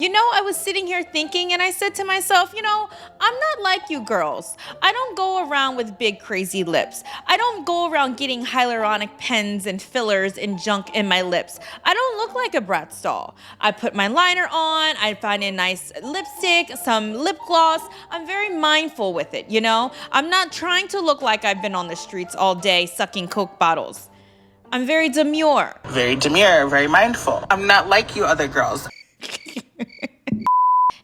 I was sitting here thinking and I said to myself, I'm not like you girls. I don't go around with big crazy lips. I don't go around getting hyaluronic pens and fillers and junk in my lips. I don't look like a Bratz doll. I put my liner on, I find a nice lipstick, some lip gloss. I'm very mindful with it, I'm not trying to look like I've been on the streets all day sucking Coke bottles. I'm very demure. Very demure, very mindful. I'm not like you other girls.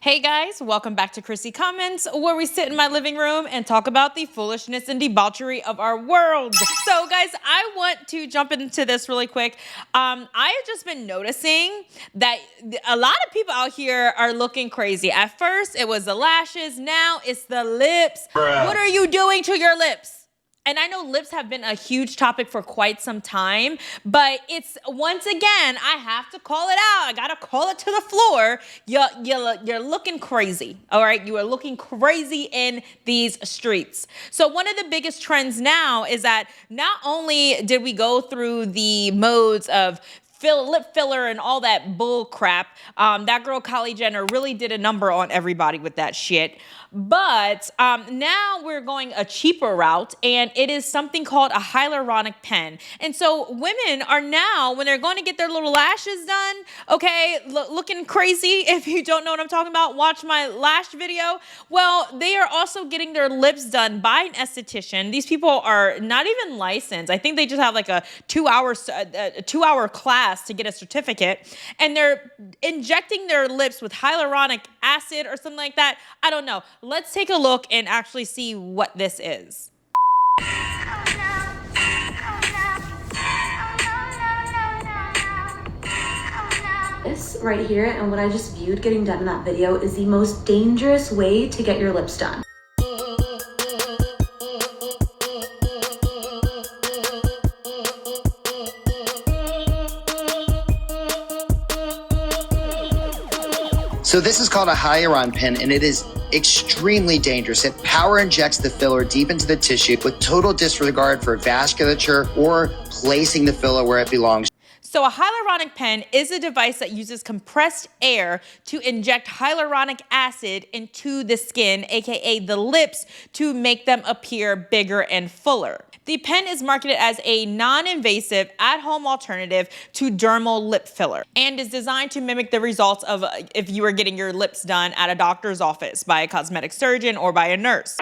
Hey guys, welcome back to Chrissy Comments, where we sit in my living room and talk about the foolishness and debauchery of our world. So guys, I want to jump into this really quick. I have just been noticing that a lot of people out here are looking crazy. At first, it was the lashes. Now it's the lips. Bruh. What are you doing to your lips? And I know lips have been a huge topic for quite some time, but it's, once again, I have to call it out. I gotta call it to the floor. You're looking crazy, all right? You are looking crazy in these streets. So one of the biggest trends now is that not only did we go through the modes of lip filler and all that bull crap, that girl Kylie Jenner really did a number on everybody with that shit. But now we're going a cheaper route, and it is something called a hyaluronic pen. And so women are now, when they're going to get their little lashes done, okay, looking crazy. If you don't know what I'm talking about, watch my lash video. Well, they are also getting their lips done by an esthetician. These people are not even licensed. I think they just have like a 2-hour class to get a certificate, and they're injecting their lips with hyaluronic acid or something like that. I don't know. Let's take a look and actually see what this is. This right here, and what I just viewed getting done in that video, is the most dangerous way to get your lips done. So this is called a Hyaluron Pen, and it is extremely dangerous. It power injects the filler deep into the tissue with total disregard for vasculature or placing the filler where it belongs. So a hyaluronic pen is a device that uses compressed air to inject hyaluronic acid into the skin, aka the lips, to make them appear bigger and fuller. The pen is marketed as a non-invasive, at-home alternative to dermal lip filler and is designed to mimic the results of if you were getting your lips done at a doctor's office by a cosmetic surgeon or by a nurse.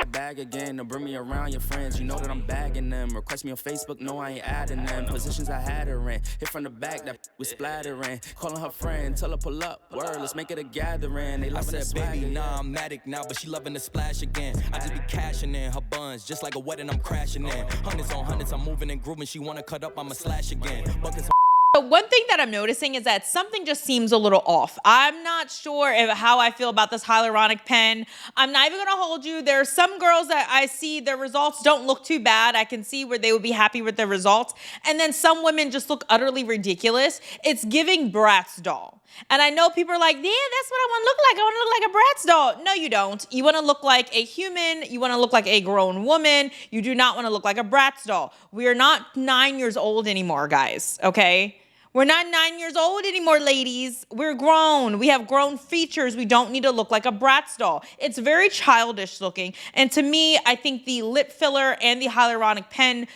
Bag again, to bring me around your friends. You know that I'm bagging them. Request me on Facebook, no, I ain't adding them. Positions I had her in. Hit from the back, that was splattering. Calling her friend, tell her pull up. Word, let's make it a gathering. They loving that baby, nah, I'm matic now, but she loving the splash again. I just be cashing in her buns, just like a wedding, I'm crashing in. Hundreds on hundreds, I'm moving and grooving. She wanna cut up, I'ma slash again. Buckets. So one thing that I'm noticing is that something just seems a little off. I'm not sure how I feel about this hyaluronic pen. I'm not even gonna hold you. There are some girls that I see their results don't look too bad. I can see where they would be happy with their results. And then some women just look utterly ridiculous. It's giving Bratz doll. And I know people are like, yeah, that's what I want to look like. I want to look like a Bratz doll. No, you don't. You want to look like a human. You want to look like a grown woman. You do not want to look like a Bratz doll. We are not 9 years old anymore, guys, okay? We're not 9 years old anymore, ladies. We're grown. We have grown features. We don't need to look like a Bratz doll. It's very childish looking. And to me, I think the lip filler and the hyaluronic pen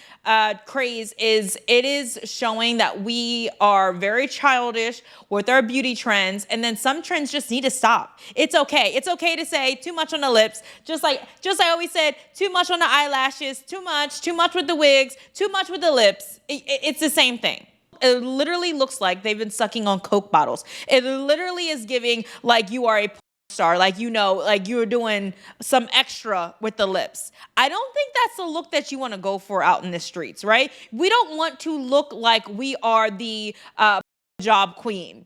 craze is showing that we are very childish with our beauty trends, and then some trends just need to stop. It's okay. It's okay to say too much on the lips, just like I always said, too much on the eyelashes, too much with the wigs, too much with the lips. It's the same thing. It literally looks like they've been sucking on Coke bottles. It literally is giving like you are a porn star, like you're doing some extra with the lips. I don't think that's the look that you want to go for out in the streets, right? We don't want to look like we are the job queen.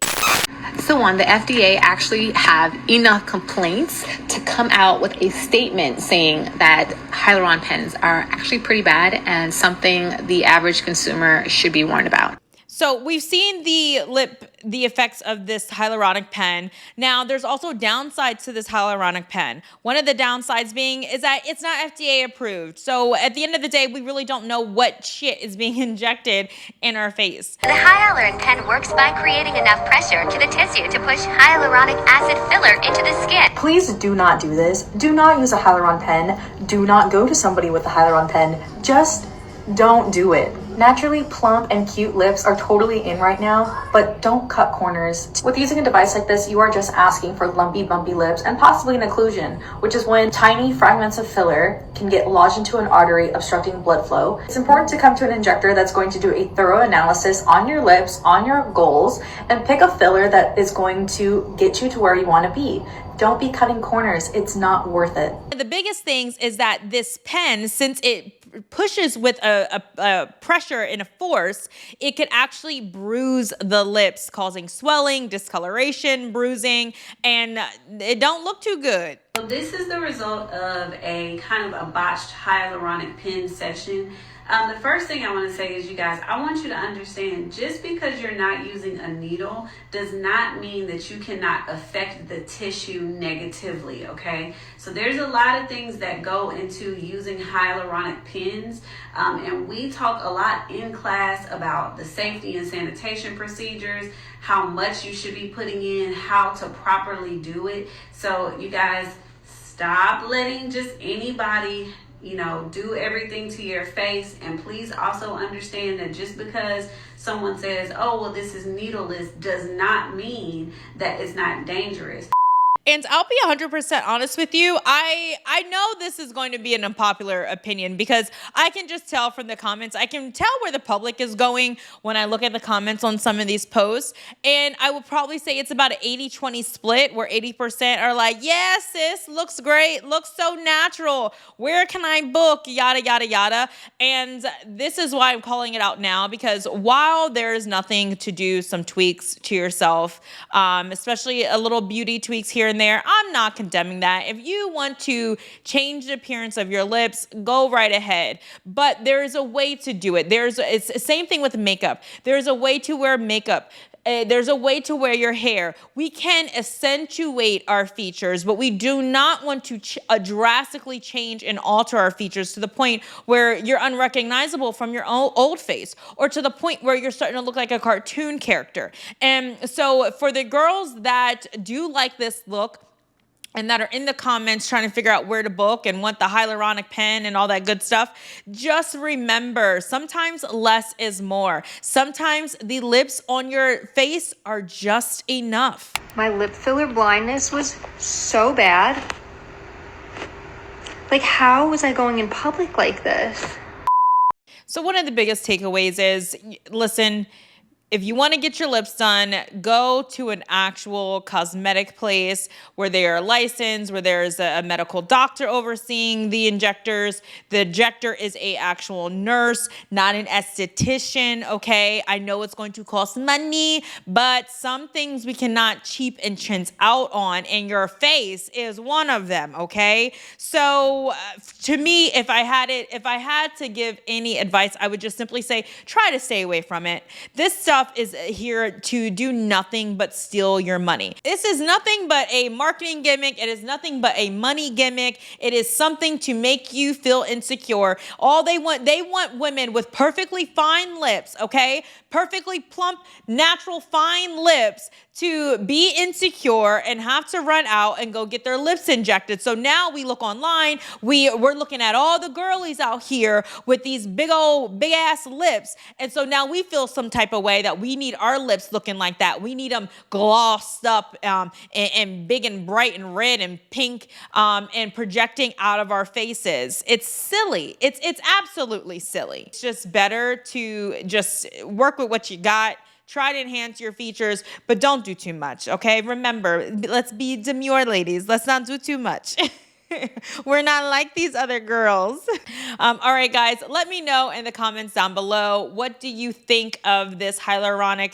So the FDA actually have enough complaints to come out with a statement saying that Hyaluron pens are actually pretty bad and something the average consumer should be warned about. So we've seen the effects of this hyaluronic pen. Now there's also downsides to this hyaluronic pen. One of the downsides being is that it's not FDA approved. So at the end of the day, we really don't know what shit is being injected in our face. The Hyaluron Pen works by creating enough pressure to the tissue to push hyaluronic acid filler into the skin. Please do not do this. Do not use a Hyaluron Pen. Do not go to somebody with a Hyaluron Pen. Just don't do it. Naturally plump and cute lips are totally in right now, but don't cut corners. With using a device like this, you are just asking for lumpy, bumpy lips and possibly an occlusion, which is when tiny fragments of filler can get lodged into an artery, obstructing blood flow. It's important to come to an injector that's going to do a thorough analysis on your lips, on your goals, and pick a filler that is going to get you to where you want to be. Don't be cutting corners. It's not worth it. The biggest things is that this pen, since it pushes with a pressure and a force, it could actually bruise the lips, causing swelling, discoloration, bruising, and it don't look too good. So this is the result of a kind of a botched hyaluronic pen section. The first thing I want to say is, you guys, I want you to understand, just because you're not using a needle does not mean that you cannot affect the tissue negatively, okay? So there's a lot of things that go into using hyaluronic pens, and we talk a lot in class about the safety and sanitation procedures, how much you should be putting in, how to properly do it. So you guys, stop letting just anybody do everything to your face. And please also understand that just because someone says, oh, well, this is needleless, does not mean that it's not dangerous. And I'll be 100% honest with you. I know this is going to be an unpopular opinion because I can just tell from the comments. I can tell where the public is going when I look at the comments on some of these posts. And I would probably say it's about an 80-20 split where 80% are like, yeah, sis, looks great, looks so natural. Where can I book? Yada, yada, yada. And this is why I'm calling it out now, because while there's nothing to do some tweaks to yourself, especially a little beauty tweaks here and there, I'm not condemning that. If you want to change the appearance of your lips, go right ahead. But there is a way to do it. It's the same thing with makeup. There's a way to wear makeup. There's a way to wear your hair. We can accentuate our features, but we do not want to drastically change and alter our features to the point where you're unrecognizable from your old face, or to the point where you're starting to look like a cartoon character. And so for the girls that do like this look, and that are in the comments trying to figure out where to book and want the hyaluronic pen and all that good stuff, just remember, sometimes less is more. Sometimes the lips on your face are just enough. My lip filler blindness was so bad. Like, how was I going in public like this? So one of the biggest takeaways is, listen, if you want to get your lips done, go to an actual cosmetic place where they are licensed, where there's a medical doctor overseeing the injectors. The injector is a actual nurse, not an esthetician, okay? I know it's going to cost money, but some things we cannot cheap and chintz out on, and your face is one of them, okay? So to me, if I had to give any advice, I would just simply say, try to stay away from it. This stuff is here to do nothing but steal your money. This is nothing but a marketing gimmick. It is nothing but a money gimmick. It is something to make you feel insecure. All they want women with perfectly fine lips, okay? Perfectly plump, natural, fine lips to be insecure and have to run out and go get their lips injected. So now we look online, we're looking at all the girlies out here with these big ass lips. And so now we feel some type of way that we need our lips looking like that. We need them glossed up and big and bright and red and pink and projecting out of our faces. It's silly. It's absolutely silly. It's just better to just work with what you got. Try to enhance your features, but don't do too much, okay? Remember, let's be demure, ladies. Let's not do too much. We're not like these other girls. All right, guys, let me know in the comments down below. What do you think of this hyaluronic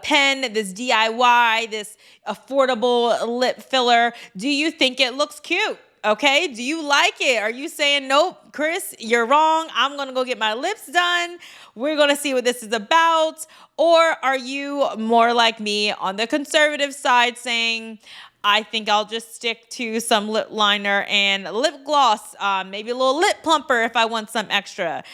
pen, this DIY, this affordable lip filler? Do you think it looks cute? Okay, do you like it? Are you saying, nope, Chris, you're wrong. I'm going to go get my lips done. We're going to see what this is about. Or are you more like me on the conservative side saying, I think I'll just stick to some lip liner and lip gloss, maybe a little lip plumper if I want some extra.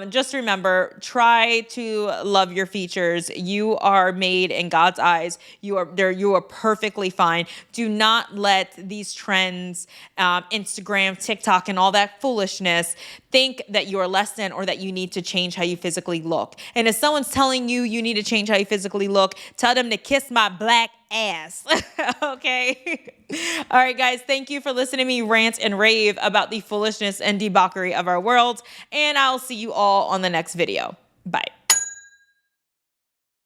Just remember, try to love your features. You are made in God's eyes. You are perfectly fine. Do not let these trends, Instagram, TikTok, and all that foolishness think that you are less than or that you need to change how you physically look. And if someone's telling you you need to change how you physically look, tell them to kiss my black ass. Okay. All right, guys. Thank you for listening to me rant and rave about the foolishness and debauchery of our world. And I'll see you all on the next video.